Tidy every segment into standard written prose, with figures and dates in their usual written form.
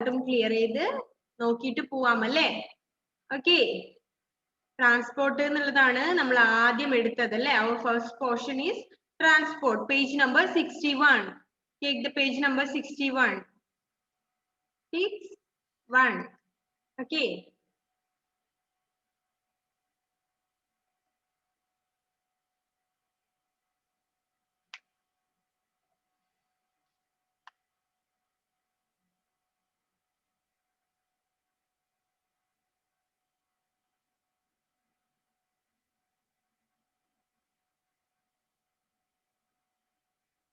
ഡൗട്ടും ക്ലിയർ ചെയ്ത് നോക്കിയിട്ട് പോവാം അല്ലേ? ഓക്കെ, ട്രാൻസ്പോർട്ട് എന്നുള്ളതാണ് നമ്മൾ ആദ്യം എടുത്തത് അല്ലേ? Our first portion is transport. Page number 61. Take the page number 61. 61. Okay,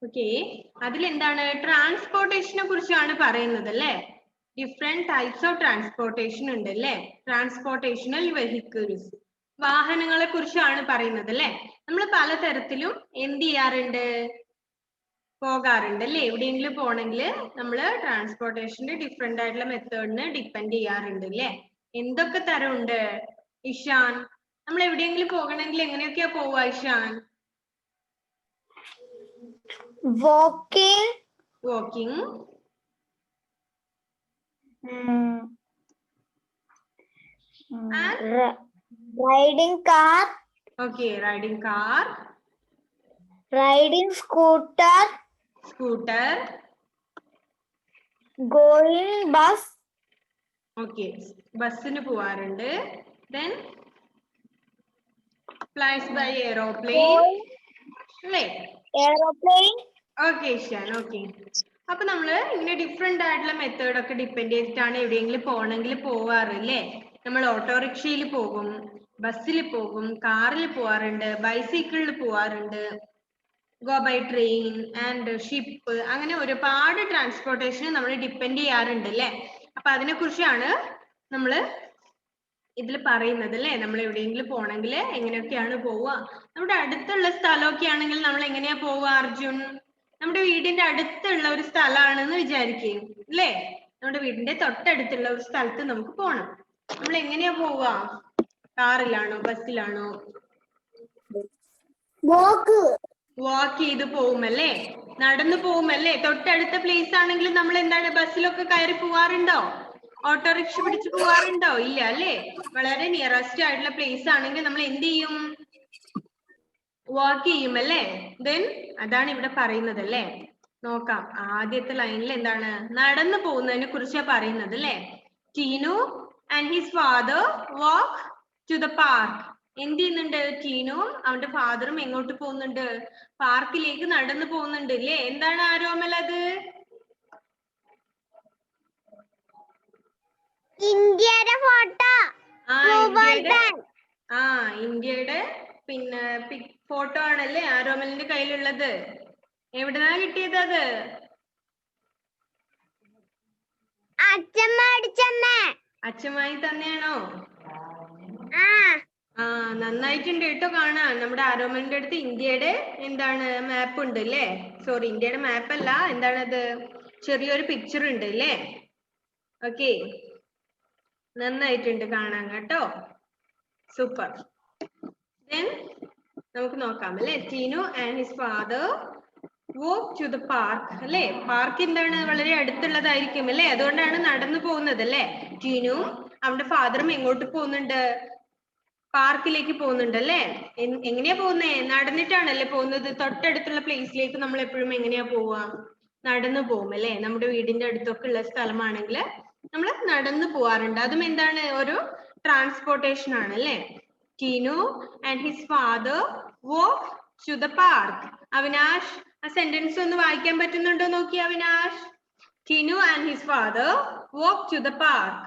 okay, അതിലെന്താണ് ട്രാൻസ്പോർട്ടേഷനെ കുറിച്ചാണ് പറയുന്നത് അല്ലേ? ഡിഫറെന്റ് ടൈപ്സ് ഓഫ് ട്രാൻസ്പോർട്ടേഷൻ ഉണ്ട് അല്ലേ? ട്രാൻസ്പോർട്ടേഷണൽ വെഹിക്കിൾസ്, വാഹനങ്ങളെ കുറിച്ചാണ് പറയുന്നത് അല്ലേ? നമ്മൾ പലതരത്തിലും എന്ത് ചെയ്യാറുണ്ട്? പോകാറുണ്ട് അല്ലേ? എവിടെയെങ്കിലും പോകണമെങ്കിൽ നമ്മൾ ട്രാൻസ്പോർട്ടേഷന്റെ ഡിഫറെന്റ് ആയിട്ടുള്ള മെത്തേഡിന് ഡിപ്പെൻഡ് ചെയ്യാറുണ്ട് അല്ലേ? എന്തൊക്കെ തരമുണ്ട് ഇഷാൻ? നമ്മൾ എവിടെയെങ്കിലും പോകണമെങ്കിൽ എങ്ങനെയൊക്കെയാ പോവാ Ishan? Walking. Walking. And Riding car. Okay, riding car. Riding scooter. Scooter. Going bus. Okay, ബസ്സിന് പോവാറുണ്ട്. Then flies by aeroplane. അല്ലേ? Aeroplane. Okay, ഷാൻ. Okay. അപ്പൊ നമ്മള് ഇങ്ങനെ ഡിഫറെന്റ് ആയിട്ടുള്ള മെത്തേഡ് ഒക്കെ ഡിപ്പെൻഡ് ചെയ്തിട്ടാണ് എവിടെയെങ്കിലും പോകണമെങ്കിൽ പോവാറില്ലേ? നമ്മൾ ഓട്ടോറിക്ഷയിൽ പോകും, ബസ്സിൽ പോകും, കാറിൽ പോവാറുണ്ട്, ബൈസൈക്കിളിൽ പോവാറുണ്ട്, go by train and ship, അങ്ങനെ ഒരുപാട് ട്രാൻസ്പോർട്ടേഷൻ നമ്മൾ ഡിപ്പെൻഡ് ചെയ്യാറുണ്ട് അല്ലേ? അപ്പൊ അതിനെ കുറിച്ചാണ് നമ്മൾ ഇതിൽ പറയുന്നത് അല്ലേ? നമ്മൾ എവിടെയെങ്കിലും പോകണമെങ്കിൽ എങ്ങനെയൊക്കെയാണ് പോവുക? നമ്മുടെ അടുത്തുള്ള സ്ഥലമൊക്കെ ആണെങ്കിൽ നമ്മൾ എങ്ങനെയാ പോവുക അർജുൻ? നമ്മുടെ വീടിന്റെ അടുത്തുള്ള ഒരു സ്ഥലമാണെന്ന് വിചാരിക്കും അല്ലേ? നമ്മുടെ വീടിന്റെ തൊട്ടടുത്തുള്ള ഒരു സ്ഥലത്ത് നമുക്ക് പോകണം. നമ്മൾ എങ്ങനെയാ പോവുക? കാറിലാണോ, ബസ്സിലാണോ? വാക്ക് ചെയ്ത് പോകുമല്ലേ? നടന്നു പോകുമല്ലേ? തൊട്ടടുത്ത പ്ലേസ് ആണെങ്കിൽ നമ്മൾ എന്താണ്, ബസ്സിലൊക്കെ കയറി പോവാറുണ്ടോ? ഓട്ടോറിക്ഷ പിടിച്ച് പോവാറുണ്ടോ? ഇല്ല അല്ലേ? വളരെ നിയറസ്റ്റ് ആയിട്ടുള്ള പ്ലേസ് ആണെങ്കിൽ നമ്മൾ എന്ത് ചെയ്യും? വാക്ക് ചെയ്യും അല്ലേ? ദെൻ അതാണ് ഇവിടെ പറയുന്നത് അല്ലേ? നോക്കാം, ആദ്യത്തെ ലൈനിൽ എന്താണ്, നടന്നു പോകുന്നതിനെ കുറിച്ചാണ് പറയുന്നത് അല്ലേ? Teenu and his father walk to the park. എന്ത് ചെയ്യുന്നുണ്ട്? ടീനും അവന്റെ ഫാദറും എങ്ങോട്ട് പോകുന്നുണ്ട്? പാർക്കിലേക്ക് നടന്നു പോകുന്നുണ്ട് അല്ലേ? എന്താണ് ആരോമൽ അത്? ഇന്ത്യയുടെ ഫോട്ടോ. ഇന്ത്യയുടെ പിന്നെ ഫോട്ടോ ആണല്ലേ ആരോമലിന്റെ കയ്യിലുള്ളത്. എവിടുന്നാ കിട്ടിയത് അത്? അച്ഛമായി തന്നെയാണോ? നന്നായിട്ടുണ്ട് കേട്ടോ കാണാൻ. നമ്മുടെ ആരോമലിന്റെ അടുത്ത് ഇന്ത്യയുടെ എന്താണ് മാപ്പ് ഉണ്ട് അല്ലേ? സോറി, ഇന്ത്യയുടെ മാപ്പ് അല്ല, എന്താണത്, ചെറിയൊരു പിക്ചർ ഉണ്ട് അല്ലേ? ഓക്കെ, നന്നായിട്ടുണ്ട് കാണാൻ കേട്ടോ. സൂപ്പർ. ദെൻ നമുക്ക് നോക്കാം അല്ലേ? Teenu and his father walk to the park അല്ലേ? പാർക്ക് എന്താണ്, വളരെ അടുത്തുള്ളതായിരിക്കും അല്ലേ? അതുകൊണ്ടാണ് നടന്നു പോകുന്നത് അല്ലേ? ടീനു അവന്റെ ഫാദറും എങ്ങോട്ട് പോകുന്നുണ്ട്? പാർക്കിലേക്ക് പോകുന്നുണ്ട് അല്ലേ? എങ്ങനെയാ പോകുന്നേ? നടന്നിട്ടാണല്ലേ പോകുന്നത്. തൊട്ടടുത്തുള്ള പ്ലേസിലേക്ക് നമ്മൾ എപ്പോഴും എങ്ങനെയാ പോവാ? നടന്നു പോകും അല്ലേ? നമ്മുടെ വീടിന്റെ അടുത്തൊക്കെ ഉള്ള സ്ഥലമാണെങ്കിൽ നമ്മൾ നടന്നു പോവാറുണ്ട്. അതും എന്താണ്, ഒരു ട്രാൻസ്പോർട്ടേഷൻ ആണ് അല്ലേ? Teenu and his father walk to the park. Avinash, ആ സെന്റൻസ് ഒന്ന് വായിക്കാൻ പറ്റുന്നുണ്ടോ നോക്കി Avinash. Tinu and his father walk to the park.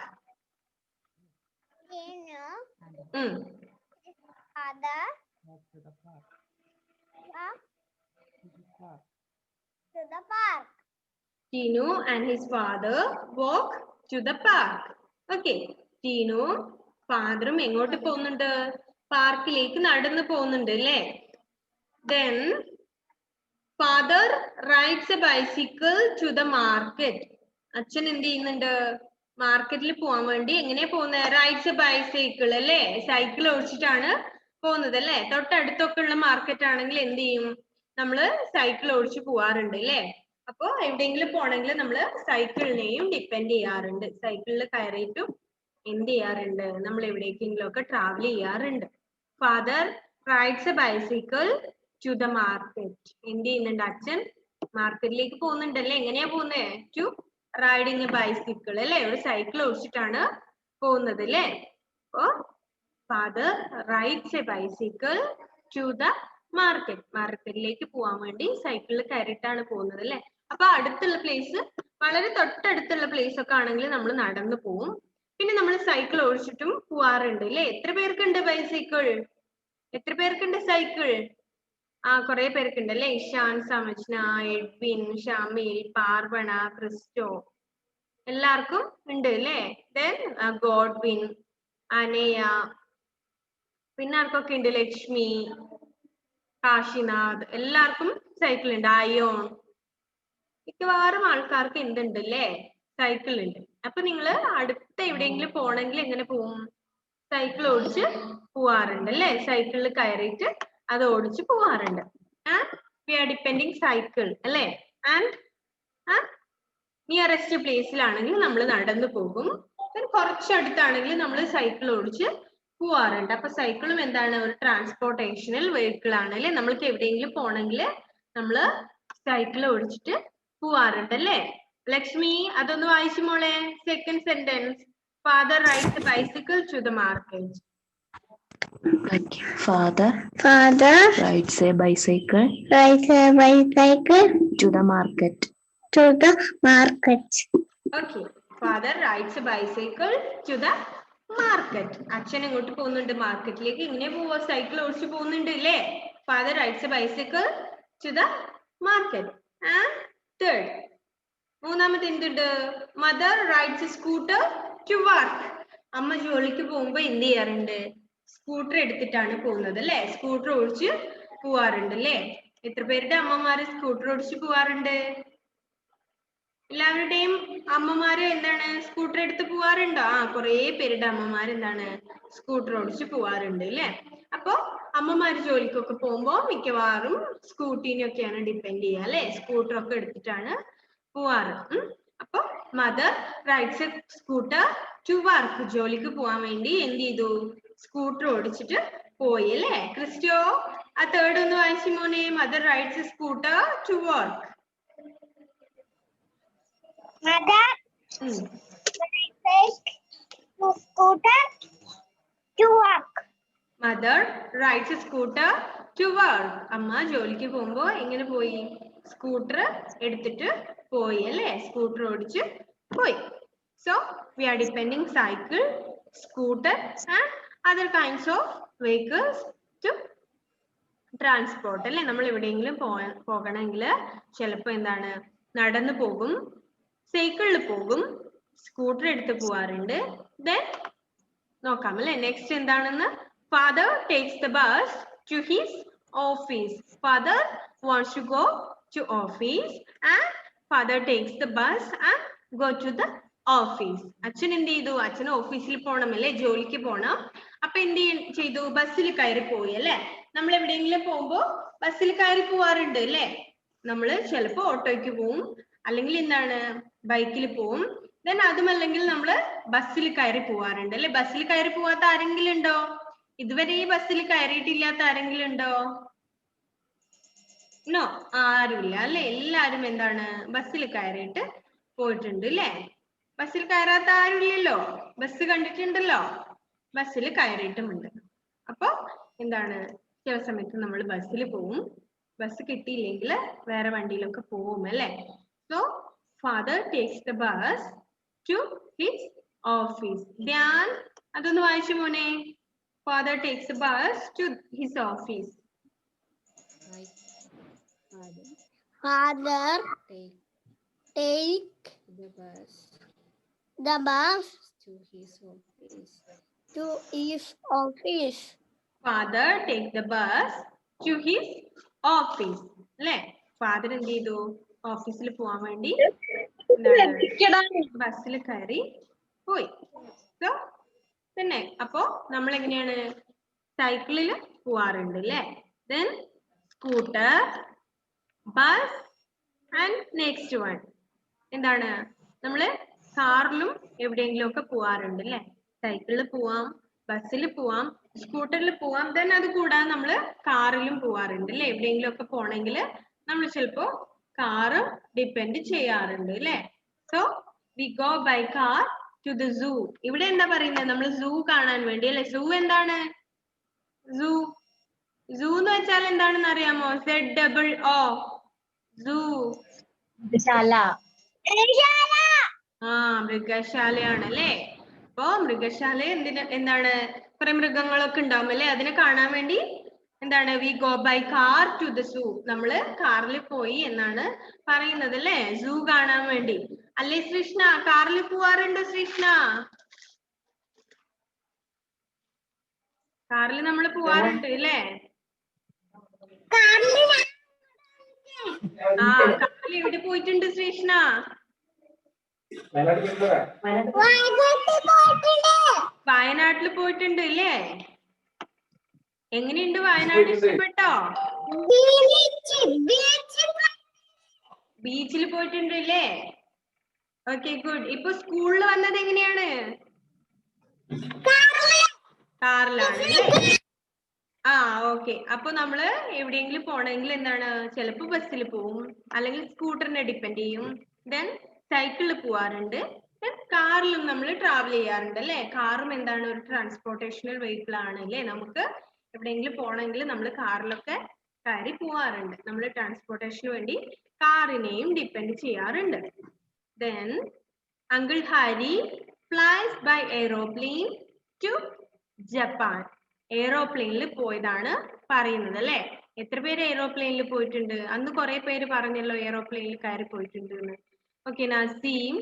Tinu and his father walk to the park. Okay, Tinu ഫാദറും എങ്ങോട്ട് പോകുന്നുണ്ട്? പാർക്കിലേക്ക് നടന്നു പോകുന്നുണ്ട് അല്ലേ? Then father rides a bicycle to the market. അച്ഛൻ എന്ത് ചെയ്യുന്നുണ്ട്? മാർക്കറ്റിൽ പോകാൻ വേണ്ടി എങ്ങനെയാ പോകുന്നത്? റൈഡ്സ് എ ബൈസൈക്കിൾ അല്ലേ? സൈക്കിൾ ഓടിച്ചിട്ടാണ് പോകുന്നത് അല്ലേ? തൊട്ടടുത്തൊക്കെ ഉള്ള മാർക്കറ്റ് ആണെങ്കിൽ എന്ത് ചെയ്യും? നമ്മള് സൈക്കിൾ ഓടിച്ച് പോവാറുണ്ട് അല്ലേ? അപ്പൊ എവിടെയെങ്കിലും പോണെങ്കിൽ നമ്മൾ സൈക്കിളിനെയും ഡിപ്പെൻഡ് ചെയ്യാറുണ്ട്. സൈക്കിളിൽ കയറിയിട്ടും എന്ത് ചെയ്യാറുണ്ട്, നമ്മൾ എവിടേക്കെങ്കിലും ഒക്കെ ട്രാവൽ ചെയ്യാറുണ്ട്. Father rides a bicycle to the market. എന്ത് ചെയ്യുന്നുണ്ട് അച്ഛൻ? മാർക്കറ്റിലേക്ക് പോകുന്നുണ്ടല്ലേ. എങ്ങനെയാ പോകുന്നത്? ടു റൈഡിങ് എ ബൈസിക്കിൾ അല്ലെ, ഒരു സൈക്കിൾ ഓടിച്ചിട്ടാണ് പോകുന്നത് അല്ലേ. അപ്പോ father rides a bicycle to the market. മാർക്കറ്റിലേക്ക് പോകാൻ വേണ്ടി സൈക്കിളിൽ കയറിയിട്ടാണ് പോകുന്നത് അല്ലെ. അപ്പൊ അടുത്തുള്ള പ്ലേസ്, വളരെ തൊട്ടടുത്തുള്ള പ്ലേസ് ഒക്കെ ആണെങ്കിൽ നമ്മൾ നടന്നു പോവും. പിന്നെ നമ്മൾ സൈക്കിൾ ഓടിച്ചിട്ടും പോവാറുണ്ട് അല്ലെ. എത്ര പേർക്കുണ്ട് ബൈസൈക്കിൾ? എത്ര പേർക്കുണ്ട് സൈക്കിൾ? കുറെ പേർക്കുണ്ട് അല്ലെ. ഇഷാൻ, സമജ്ന, എഡ്വിൻ, ഷമീൽ, പാർവണ, ക്രിസ്റ്റോ, എല്ലാവർക്കും ഉണ്ട് അല്ലെ. ദെൻ ഗോഡ്വിൻ, അനയ, പിന്നെ ആർക്കൊക്കെ ഉണ്ട്? ലക്ഷ്മി, കാശിനാഥ്, എല്ലാവർക്കും സൈക്കിൾ ഉണ്ട്. അയോൺ, മിക്കവാറും ആൾക്കാർക്ക് എന്തുണ്ട് അല്ലേ? സൈക്കിൾ ഉണ്ട്. അപ്പൊ നിങ്ങൾ അടുത്ത എവിടെയെങ്കിലും പോണെങ്കിൽ എങ്ങനെ പോവും? സൈക്കിൾ ഓടിച്ച് പോവാറുണ്ട് അല്ലെ. സൈക്കിളിൽ കയറിയിട്ട് അത് ഓടിച്ച് പോവാറുണ്ട്. വി ആർ ഡിപ്പെൻഡിങ് സൈക്കിൾ അല്ലെ. ആൻഡ് നിയറസ്റ്റ് പ്ലേസിലാണെങ്കിൽ നമ്മൾ നടന്നു പോകും. കുറച്ചടുത്താണെങ്കിൽ നമ്മൾ സൈക്കിൾ ഓടിച്ച് പോവാറുണ്ട്. അപ്പൊ സൈക്കിളും എന്താണ്? ഒരു ട്രാൻസ്പോർട്ടേഷണൽ വെഹിക്കിൾ ആണ് അല്ലെ. നമ്മൾക്ക് എവിടെയെങ്കിലും പോണെങ്കിൽ നമ്മൾ സൈക്കിൾ ഓടിച്ചിട്ട് പോവാറുണ്ട് അല്ലേ. ലക്ഷ്മി അതൊന്ന് വായിച്ചു മോളെ. Second sentence, father rides a bicycle to the market. Father rides a bicycle to the market. Okay, father rides a bicycle to the market. അച്ഛൻ എങ്ങോട്ട് പോകുന്നുണ്ട്? മാർക്കറ്റിലേക്ക്. എങ്ങനെ പോവാ? സൈക്കിൾ ഓടിച്ച് പോകുന്നുണ്ട് അല്ലേ. Father rides a bicycle to the market. And third, മൂന്നാമത് എന്തുണ്ട്? Mother rides a scooter to work. അമ്മ ജോലിക്ക് പോകുമ്പോ എന്ത് ചെയ്യാറുണ്ട്? സ്കൂട്ടർ എടുത്തിട്ടാണ് പോകുന്നത് അല്ലെ. സ്കൂട്ടർ ഓടിച്ച് പോവാറുണ്ട് അല്ലേ. എത്ര പേരുടെ അമ്മമാര് സ്കൂട്ടർ ഓടിച്ച് പോവാറുണ്ട്? എല്ലാവരുടെയും അമ്മമാര് എന്താണ്? സ്കൂട്ടർ എടുത്ത് പോവാറുണ്ടോ? കുറെ പേരുടെ അമ്മമാര് എന്താണ്? സ്കൂട്ടർ ഓടിച്ച് പോവാറുണ്ട് അല്ലെ. അപ്പൊ അമ്മമാര് ജോലിക്കൊക്കെ പോകുമ്പോ മിക്കവാറും സ്കൂട്ടീനൊക്കെയാണ് ഡിപ്പെൻഡ് ചെയ്യുക അല്ലെ. സ്കൂട്ടർ ഒക്കെ എടുത്തിട്ടാണ് പോവാറ്. അപ്പൊ mother rides a scooter to work. ജോലിക്ക് പോവാൻ വേണ്ടി എന്ത് ചെയ്തു? സ്കൂട്ടർ ഓടിച്ചിട്ട് പോയി അല്ലേ. ക്രിസ്റ്റോ ആ തേർഡ് ഒന്ന് വായിച്ചു മോനെ. Mother rides a scooter to work. Mother scooter to work. Mother rides a scooter to work. അമ്മ ജോലിക്ക് പോകുമ്പോ എങ്ങനെ പോയി? സ്കൂട്ടർ എടുത്തിട്ട് പോയി അല്ലേ. സ്കൂട്ടർ ഓടിച്ച് പോയി. So we are depending cycle, scooter and other kinds of vehicles to transport അല്ലെ. നമ്മൾ എവിടെയെങ്കിലും പോകണമെങ്കിൽ ചിലപ്പോ എന്താണ്? നടന്നു പോകും, സൈക്കിളിൽ പോകും, സ്കൂട്ടർ എടുത്ത് പോവാറുണ്ട്. ദെൻ നോക്കാം അല്ലെ. നെക്സ്റ്റ് എന്താണെന്ന്? Father takes the bus to his office. Father wants to go to office and father takes the bus and go to the office. അച്ഛൻ എന്ത് ചെയ്തു? അച്ഛൻ ഓഫീസിൽ പോകണം അല്ലെ, ജോലിക്ക് പോകണം. അപ്പൊ എന്ത് ചെയ്തു? ബസ്സിൽ കയറി പോയി അല്ലെ. നമ്മൾ എവിടെയെങ്കിലും പോകുമ്പോ ബസ്സിൽ കയറി പോവാറുണ്ട് അല്ലെ. നമ്മള് ചിലപ്പോ ഓട്ടോയ്ക്ക് പോവും, അല്ലെങ്കിൽ എന്താണ്? ബൈക്കിൽ പോവും. ദെൻ അതുമല്ലെങ്കിൽ നമ്മള് ബസ്സിൽ കയറി പോവാറുണ്ട് അല്ലെ. ബസ്സിൽ കയറി പോവാത്ത ആരെങ്കിലും ഉണ്ടോ? ഇതുവരെ ഈ ബസ്സിൽ കയറിയിട്ടില്ലാത്ത ആരെങ്കിലും ഉണ്ടോ? നോ, ആരുമില്ല അല്ലെ. എല്ലാരും എന്താണ്? ബസ്സിൽ കയറിയിട്ട് പോയിട്ടുണ്ട് അല്ലെ. ബസ്സിൽ കയറാത്ത ആരുമില്ലല്ലോ. ബസ് കണ്ടിട്ടുണ്ടല്ലോ, ബസ്സിൽ കയറിയിട്ടുമുണ്ട്. അപ്പൊ എന്താണ്? ചില സമയത്ത് നമ്മൾ ബസ്സിൽ പോവും, ബസ് കിട്ടിയില്ലെങ്കിൽ വേറെ വണ്ടിയിലൊക്കെ പോവും അല്ലെ. So father takes the bus to his office. Dhyan അതൊന്ന് വായിച്ചു മോനെ. Father takes the bus to his office. Father take the bus to his office. to his office. Father take the bus to his office അല്ലെ. ഫാദർ എന്ത് ചെയ്തു? ഓഫീസിൽ പോവാൻ വേണ്ടി ബസ്സിൽ കയറി പോയി. സോ തന്നെ അപ്പോ നമ്മൾ എങ്ങനെയാണ്? സൈക്കിളിൽ പോവാറുണ്ട് അല്ലെ. Then scooter, bus and next one എന്താണ്? നമ്മള് കാറിലും എവിടെയെങ്കിലും ഒക്കെ പോവാറുണ്ട് അല്ലെ? സൈക്കിളിൽ പോവാം, ബസ്സിൽ പോവാം, സ്കൂട്ടറിൽ പോവാം. ദെൻ അത് കൂടാതെ നമ്മള് കാറിലും പോവാറുണ്ട് അല്ലെ? എവിടെയെങ്കിലും ഒക്കെ പോണെങ്കിൽ നമ്മൾ ചിലപ്പോ കാറ് ഡിപ്പെൻഡ് ചെയ്യാറുണ്ട് അല്ലെ? So we go by car to the zoo. ഇവിടെ എന്താ പറയുന്നത്? നമ്മൾ സൂ കാണാൻ വേണ്ടി അല്ലെ? സൂ എന്താണ്? സൂ സൂ എന്ന് വെച്ചാൽ എന്താണെന്ന് അറിയാമോ? ZOO സൂ. മൃഗശാലയാണ് അല്ലേ? അപ്പൊ മൃഗശാല എന്താണ്? കുറെ മൃഗങ്ങളൊക്കെ ഉണ്ടാവും അല്ലെ? അതിനെ കാണാൻ വേണ്ടി എന്താണ്? We go by car to the zoo. നമ്മള് കാറിൽ പോയി എന്നാണ് പറയുന്നത് അല്ലെ? സൂ കാണാൻ വേണ്ടി അല്ലേ ശ്രീഷ്ണ? കാറിൽ പോവാറുണ്ടോ ശ്രീഷ്ണ? കാറിൽ നമ്മൾ പോവാറുണ്ട് അല്ലേ? കാറിൽ എവിടെ പോയിട്ടുണ്ട് ശ്രീഷ്ണ? വയനാട്ടിൽ പോയിട്ടുണ്ട് അല്ലേ? എങ്ങനെയുണ്ട് വയനാട്? ഇഷ്ടപ്പെട്ടോ? ബീച്ചിൽ പോയിട്ടുണ്ട് അല്ലേ? Okay good. ഇപ്പൊ സ്കൂളിൽ വന്നത് എങ്ങനെയാണ്? കാറിലാണ് അല്ലേ? ഓക്കെ. അപ്പൊ നമ്മള് എവിടെയെങ്കിലും പോണെങ്കിൽ എന്താണ്? ചിലപ്പോ ബസ്സിൽ പോവും, അല്ലെങ്കിൽ സ്കൂട്ടറിനെ ഡിപ്പെൻഡ് ചെയ്യും. ദെൻ സൈക്കിളിൽ പോവാറുണ്ട്, കാറിലും നമ്മൾ ട്രാവൽ ചെയ്യാറുണ്ട് അല്ലെ? കാറും എന്താണ്? ഒരു ട്രാൻസ്പോർട്ടേഷണൽ വെഹിക്കിൾ ആണ് അല്ലെ? നമുക്ക് എവിടെയെങ്കിലും പോണെങ്കിൽ നമ്മൾ കാറിലൊക്കെ കയറി പോവാറുണ്ട്. നമ്മൾ ട്രാൻസ്പോർട്ടേഷന് വേണ്ടി കാറിനെയും ഡിപ്പെൻഡ് ചെയ്യാറുണ്ട്. Then uncle Hari flies by aeroplane to Japan. എയ്റോപ്ലെയിനിൽ പോയതാണ് പറയുന്നത് അല്ലെ? എത്ര പേര് എയ്റോപ്ലെയിനിൽ പോയിട്ടുണ്ട്? അന്ന് കുറെ പേര് പറഞ്ഞല്ലോ എയ്റോപ്ലെയിനിൽ കയറി പോയിട്ടുണ്ട് എന്ന്. ഓക്കെ, നസീം.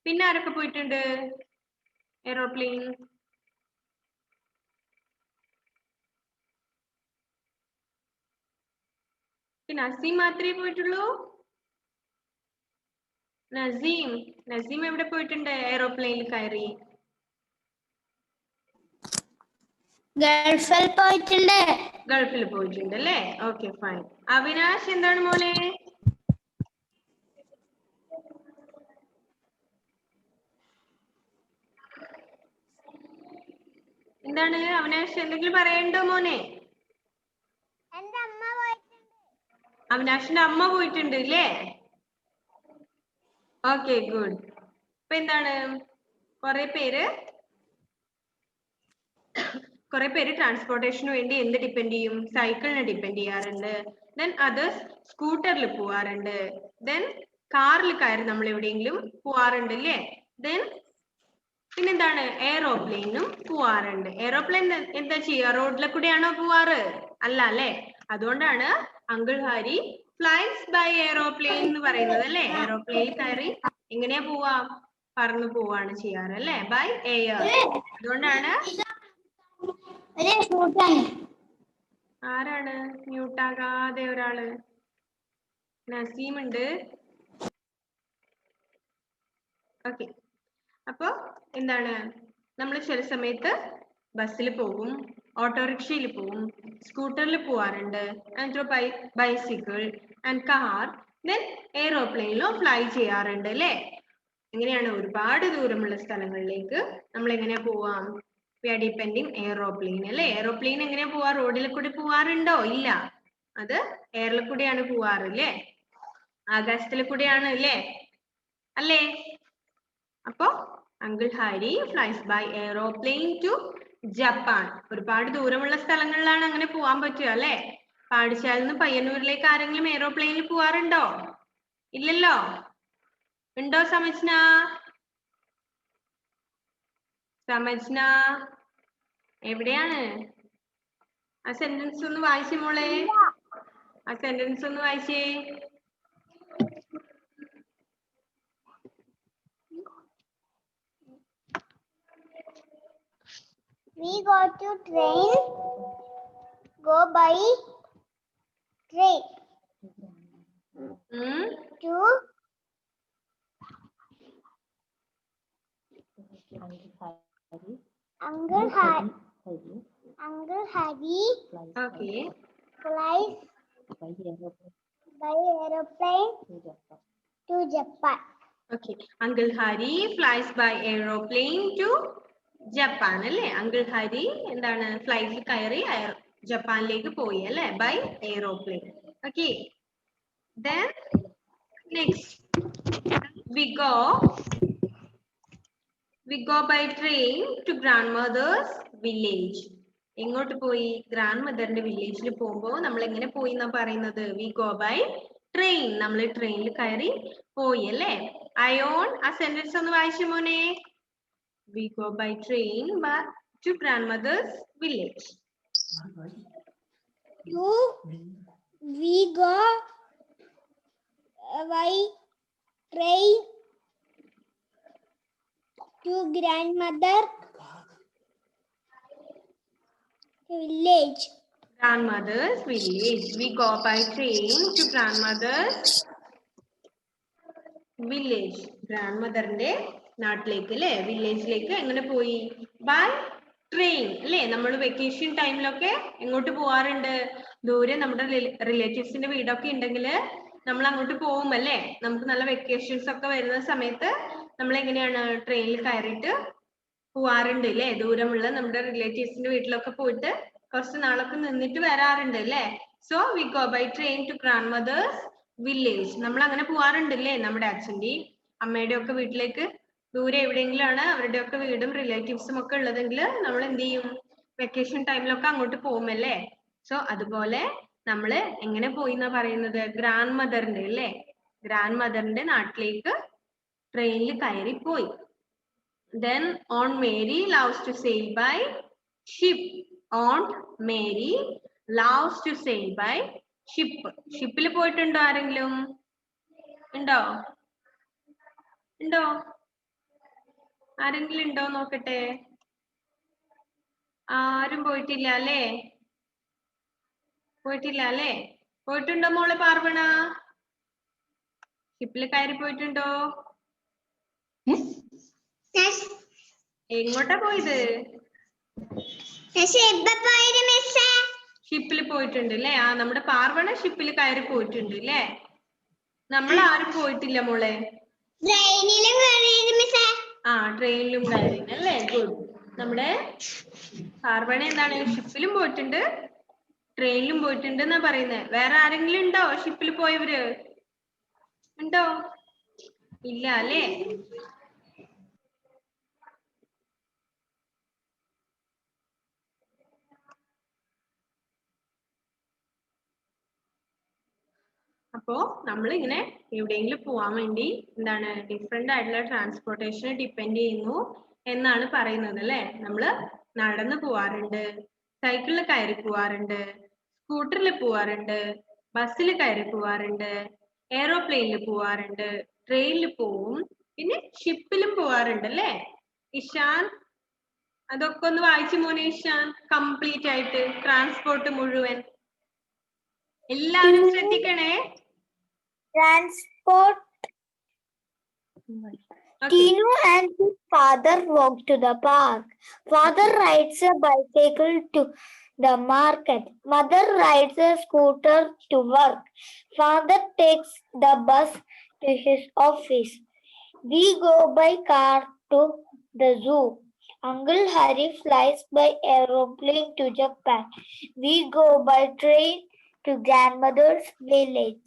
പിന്നെ ആരൊക്കെ പോയിട്ടുണ്ട് എയ്റോപ്ലെയിൻ? നസീം മാത്രമേ പോയിട്ടുള്ളൂ? നസീം എവിടെ പോയിട്ടുണ്ട് എയ്റോപ്ലെയിനിൽ കയറി? ഗൾഫിൽ പോയിട്ടുണ്ട്. ഗൾഫിൽ പോയിട്ടുണ്ട് അല്ലേ? Okay fine. അവിനാശ് എന്താണ് മോനെ? എന്താണ് അവിനാശ്? എന്തെങ്കിലും പറയണ്ടോ മോനെ? അവിനാശിന്റെ അമ്മ പോയിട്ടുണ്ട് അല്ലേ? Okay good. അപ്പൊ എന്താണ്? കുറെ പേര് ട്രാൻസ്പോർട്ടേഷന് വേണ്ടി എന്ത് ഡിപ്പെൻഡ് ചെയ്യും? സൈക്കിളിനെ ഡിപ്പെൻഡ് ചെയ്യാറുണ്ട്. ദെൻ അതേഴ്സ് സ്കൂട്ടറിൽ പോവാറുണ്ട്. ദെൻ കാറിൽ കയറി നമ്മൾ എവിടെയെങ്കിലും പോവാറുണ്ട് അല്ലേ? ദെൻ പിന്നെന്താണ്? എയ്റോപ്ലെയിനും പോവാറുണ്ട്. എയ്റോപ്ലെയിൻ എന്താ ചെയ്യുക? റോഡിലെ കൂടെയാണോ പോവാറ്? അല്ല അല്ലെ? അതുകൊണ്ടാണ് uncle Hari flies by aeroplane എന്ന് പറയുന്നത് അല്ലെ? എയ്റോപ്ലെയിനിൽ കയറി എങ്ങനെയാ പോവാ? പറന്നു പോവാണ് ചെയ്യാറ് അല്ലെ? By air. അതുകൊണ്ടാണ്. ആരാണ് മ്യൂട്ടാകാതെ ഒരാള്? നസീം ഉണ്ട്. ഓക്കെ. അപ്പൊ എന്താണ്? നമ്മൾ ചില സമയത്ത് ബസ്സിൽ പോകും, ഓട്ടോറിക്ഷയിൽ പോവും, സ്കൂട്ടറിൽ പോവാറുണ്ട്, and bicycle and car. Then എയ്റോപ്ലെയിനിലോ ഫ്ലൈ ചെയ്യാറുണ്ട് അല്ലേ? എങ്ങനെയാണ്? ഒരുപാട് ദൂരമുള്ള സ്ഥലങ്ങളിലേക്ക് നമ്മൾ എങ്ങനെയാ പോവാം? വി ആർ ഡിപ്പെൻഡിങ് എയ്റോപ്ലെയിൻ അല്ലേ? എയ്റോപ്ലെയിൻ എങ്ങനെയാ പോവാ? റോഡിൽ കൂടി പോവാറുണ്ടോ? ഇല്ല, അത് എയറിൽ കൂടിയാണ് പോവാറ് അല്ലേ? ആകാശത്തിൽ കൂടിയാണ് അല്ലേ? അപ്പൊ uncle Hari flies by aeroplane to Japan. ഒരുപാട് ദൂരമുള്ള സ്ഥലങ്ങളിലാണ് അങ്ങനെ പോവാൻ പറ്റുക അല്ലെ? പാടിച്ചാലിൽ നിന്ന് പയ്യന്നൂരിലേക്ക് ആരെങ്കിലും എയ്റോപ്ലെയിനിൽ പോവാറുണ്ടോ? ഇല്ലല്ലോ. ഉണ്ടോ സമജ്ന? എവിടെയാണ്? ആ സെന്റൻസ് ഒന്ന് വായിച്ചേ മോളെ. ആ സെന്റൻസ് ഒന്ന് വായിച്ചേ. We go to train. Go by train. To Uncle Hari Okay. flies by aeroplane to Japan. Okay. Uncle Hari flies by aeroplane to Japan. അല്ലേ Uncle Hari എന്താണ് ഫ്ലൈറ്റിൽ കയറി ജപ്പാനിലേക്ക് പോയി അല്ലേ by aeroplane. Okay. Then next we go by train to grandmother's village. എങ്ങോട്ട് പോയി ഗ്രാൻഡ്മദറിന്റെ വില്ലേജിൽ പോകുമ്പോൾ നമ്മൾ എങ്ങനെ പോയി എന്നാ പറയുന്നത് വി ഗോ ബൈ ട്രെയിൻ നമ്മൾ ട്രെയിനിൽ കയറി പോയി അല്ലേ അയോൺ ആ സെന്റൻസ് ഒന്ന് വായിച്ചു മോനെ we go by train to grandmother's village We go by train to grandmother village. Grandmother's village. We go by train to grandmother's village. Grandmotherന്റെ നാട്ടിലേക്ക് അല്ലേ വില്ലേജിലേക്ക് എങ്ങനെ പോയി ബൈ ട്രെയിൻ അല്ലേ നമ്മൾ വെക്കേഷൻ ടൈമിലൊക്കെ എങ്ങോട്ട് പോവാറുണ്ട് ദൂരെ നമ്മുടെ റിലേറ്റീവ്സിന്റെ വീടൊക്കെ ഉണ്ടെങ്കിൽ നമ്മൾ അങ്ങോട്ട് പോകും അല്ലേ നമുക്ക് നല്ല വെക്കേഷൻസ് ഒക്കെ വരുന്ന സമയത്ത് നമ്മൾ എങ്ങനെയാണ് ട്രെയിനിൽ കയറിയിട്ട് പോവാറുണ്ട് അല്ലേ ദൂരമുള്ള നമ്മുടെ റിലേറ്റീവ്സിന്റെ വീട്ടിലൊക്കെ പോയിട്ട് കുറച്ച് നാളൊക്കെ നിന്നിട്ട് വരാറുണ്ട് അല്ലേ so we go by train to grandmother's village നമ്മൾ അങ്ങനെ പോവാറുണ്ട് അല്ലേ നമ്മുടെ അച്ഛന്റെയും അമ്മയുടെ ഒക്കെ വീട്ടിലേക്ക് ദൂരെ എവിടെയെങ്കിലും ആണ് അവരുടെ ഒക്കെ വീടും റിലേറ്റീവ്സും ഒക്കെ ഉള്ളതെങ്കിൽ നമ്മൾ എന്ത് ചെയ്യും വെക്കേഷൻ ടൈമിലൊക്കെ അങ്ങോട്ട് പോകുമല്ലേ സോ അതുപോലെ നമ്മള് എങ്ങനെ പോയി എന്നാ പറയുന്നത് ഗ്രാൻഡ്മദറിന്റെ അല്ലേ ഗ്രാൻഡ്മദറിന്റെ നാട്ടിലേക്ക് ട്രെയിനിൽ കയറി പോയി then Aunt Mary loves to sail by ship. Aunt Mary loves to sail by ship. ഷിപ്പിൽ പോയിട്ടുണ്ടോ ആരെങ്കിലും ഉണ്ടോ ഉണ്ടോ ആരെങ്കിലും ഉണ്ടോ നോക്കട്ടെ ആരും പോയിട്ടില്ല അല്ലേ പോയിട്ടുണ്ടോ മോളെ പാർവണ ഷിപ്പിൽ കയറി പോയിട്ടുണ്ടോ എങ്ങോട്ടാ പോയത് ഷിപ്പിൽ പോയിട്ടുണ്ട് അല്ലേ ആ നമ്മുടെ പാർവണ ഷിപ്പിൽ കയറി പോയിട്ടുണ്ട് അല്ലേ നമ്മൾ ആരും പോയിട്ടില്ല മോളെ ആ ട്രെയിനിലും കയറി അല്ലേ ഗുഡ് നമ്മുടെ പാർവണ എന്താണ് ഷിപ്പിലും പോയിട്ടുണ്ട് ട്രെയിനിലും പോയിട്ടുണ്ട് എന്നാ പറയുന്നത് വേറെ ആരെങ്കിലും ഉണ്ടോ ഷിപ്പിൽ പോയവര് ഉണ്ടോ ഇല്ല അല്ലേ അപ്പോ നമ്മൾ ഇങ്ങനെ എവിടെയെങ്കിലും പോവാൻ വേണ്ടി എന്താണ് ഡിഫറെന്റ് ആയിട്ടുള്ള ട്രാൻസ്പോർട്ടേഷനെ ഡിപ്പെൻഡ് ചെയ്യുന്നു എന്നാണ് പറയുന്നത് അല്ലെ നമ്മൾ നടന്നു പോവാറുണ്ട് സൈക്കിളിൽ കയറി പോവാറുണ്ട് സ്കൂട്ടറിൽ പോവാറുണ്ട് ബസ്സിൽ കയറി പോവാറുണ്ട് എയറോപ്ലെയിനിൽ പോവാറുണ്ട് ട്രെയിനിൽ പോവും പിന്നെ ഷിപ്പിലും പോവാറുണ്ട് അല്ലേ ഇഷാൻ അതൊക്കെ ഒന്ന് വായിച്ചു മോനെ ഇഷാൻ കംപ്ലീറ്റ് ആയിട്ട് ട്രാൻസ്പോർട്ട് മുഴുവൻ എല്ലാവരും ശ്രദ്ധിക്കണേ Transport. Okay. Tinu and his father walk to the park. Father rides a bicycle to the market. Mother rides a scooter to work. Father takes the bus to his office. We go by car to the zoo. Uncle Hari flies by aeroplane to Japan. We go by train to grandmother's village.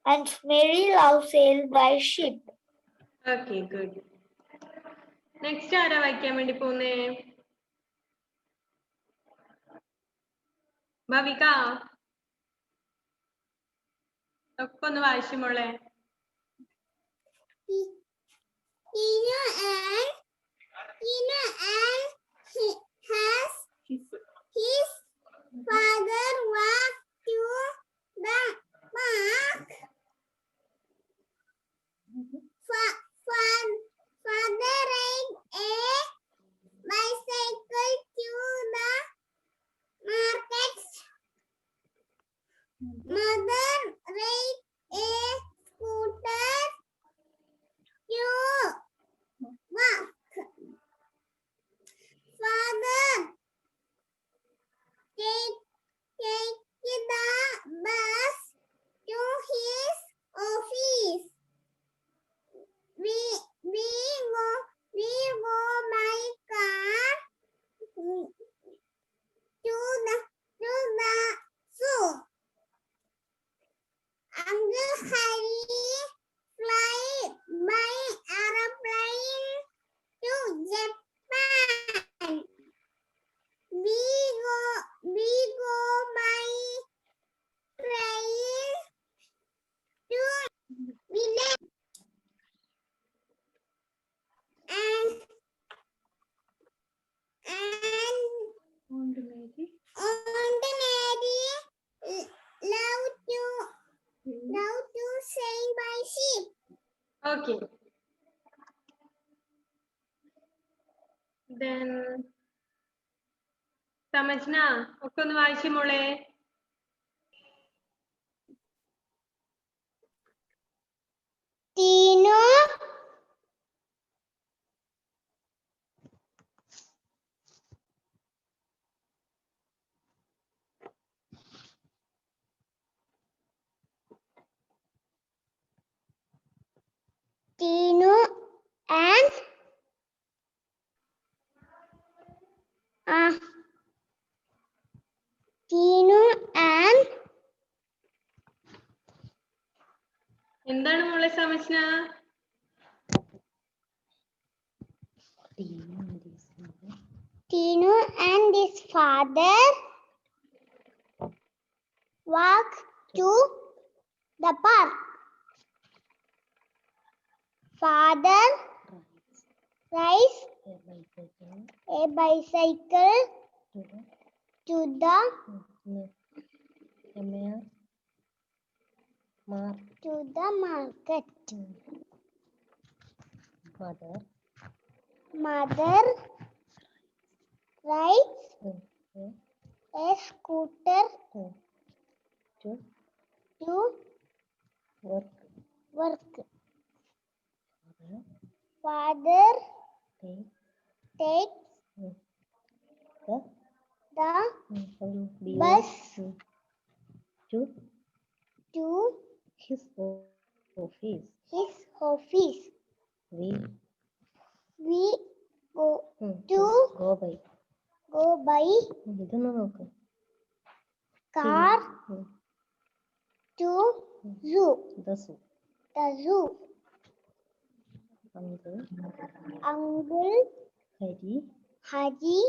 And Mary loves sail by ship. Okay, good. Next ആരാ വായിക്കാൻ വേണ്ടി പോകുന്നേ ഭവിക ഒക്കെ ഒന്ന് വായിച്ചു മോളെ Tina and his father walk to the park. Father ride a bicycle to the market. Mother ride a scooter to work. Father take the bus to his Okay. Then Samajna, ഒക്കെ ഒന്ന് വായിച്ചു മോളെ. Tino and എന്താണ് മോളെ സമജ്ന? Tino and his father walk to the park. Father rides a bicycle to the market. Mother rides a scooter to work. Father takes the bus to his office. We go by car to the zoo. Uncle Hari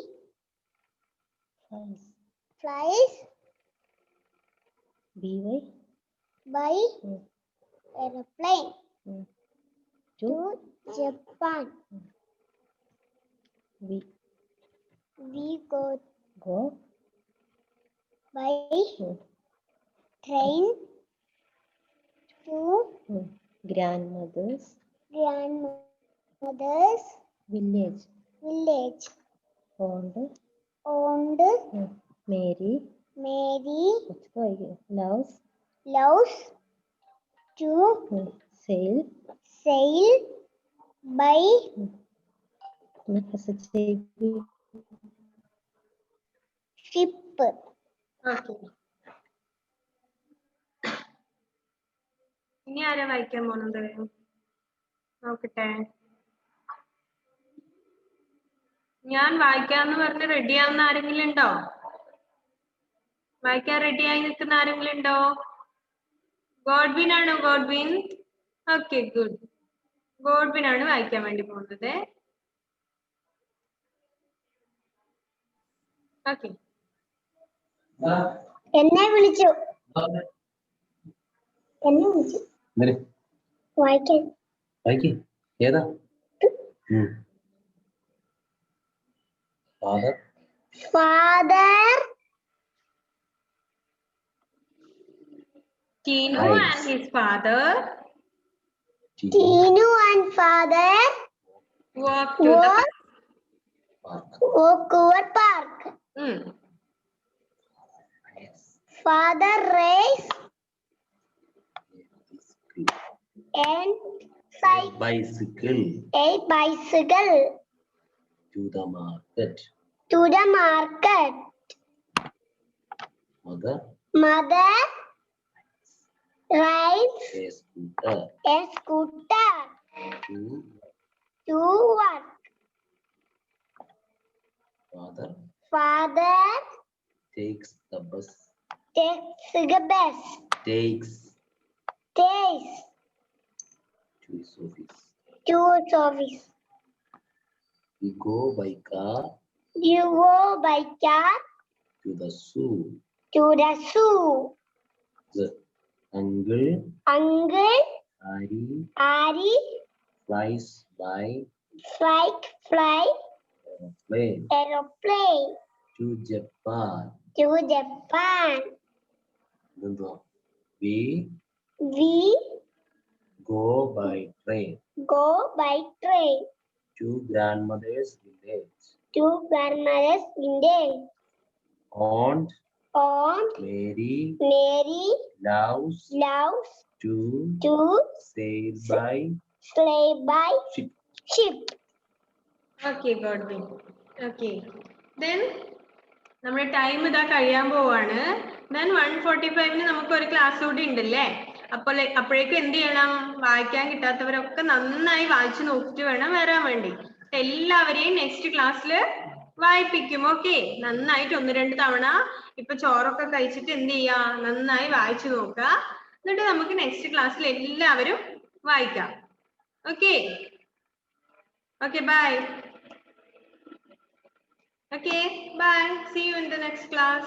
flies by aeroplane to Japan. We go by train to grandmother's village. Owned Mary loves to sail by ship. Okay. ഇനി ആരാ വായിക്കാൻ പോകുന്നത്? നോക്കട്ടെ. ഞാൻ വായിക്കാന്ന് പറഞ്ഞ് ready ആവുന്ന ആരെങ്കിലും ഉണ്ടോ? വായിക്കാൻ റെഡി ആയി നിൽക്കുന്ന ആരെങ്കിലും ഉണ്ടോ? ഗോഡ്വിൻ ആണോ? ഗോഡ്വിൻ. Okay, good. ഗോഡ്വിൻ ആണ് വായിക്കാൻ വേണ്ടി പോകുന്നത്. ഓക്കെ. എന്നെ വിളിച്ചു. വായിക്കാൻ. ഏതാ? Father Tino and his father walk to the park. Father raised and bicycle a bicycle to the market. Mother rides a scooter to work. Father takes the bus to his office. We go by car to the zoo. The uncle Ari flies by aeroplane to Japan. We Go by train Go by train to grandmother's village. to grandmother's village. Aunt Aunt Mary Mary loves loves to to sail by sleigh by ship. ship. Okay, got me. Okay. Then നമ്മുടെ time ഇതാ കഴിയാൻ പോവാണ്. Then 1:45 നമുക്ക് ഒരു class കൂടി ഉണ്ടല്ലേ. അപ്പോഴേക്കും എന്ത് ചെയ്യണം? വായിക്കാൻ കിട്ടാത്തവരൊക്കെ നന്നായി വായിച്ചു നോക്കിയിട്ട് വേണം വരാൻ വേണ്ടി. എല്ലാവരെയും നെക്സ്റ്റ് ക്ലാസ്സിൽ വായിപ്പിക്കും. ഓക്കെ, നന്നായിട്ട് 1-2 തവണ ഇപ്പൊ ചോറൊക്കെ കഴിച്ചിട്ട് എന്ത് ചെയ്യാ, നന്നായി വായിച്ചു നോക്കുക. എന്നിട്ട് നമുക്ക് നെക്സ്റ്റ് ക്ലാസ്സിൽ എല്ലാവരും വായിക്കാം. Okay okay, bye. Okay, bye. See you in the next class.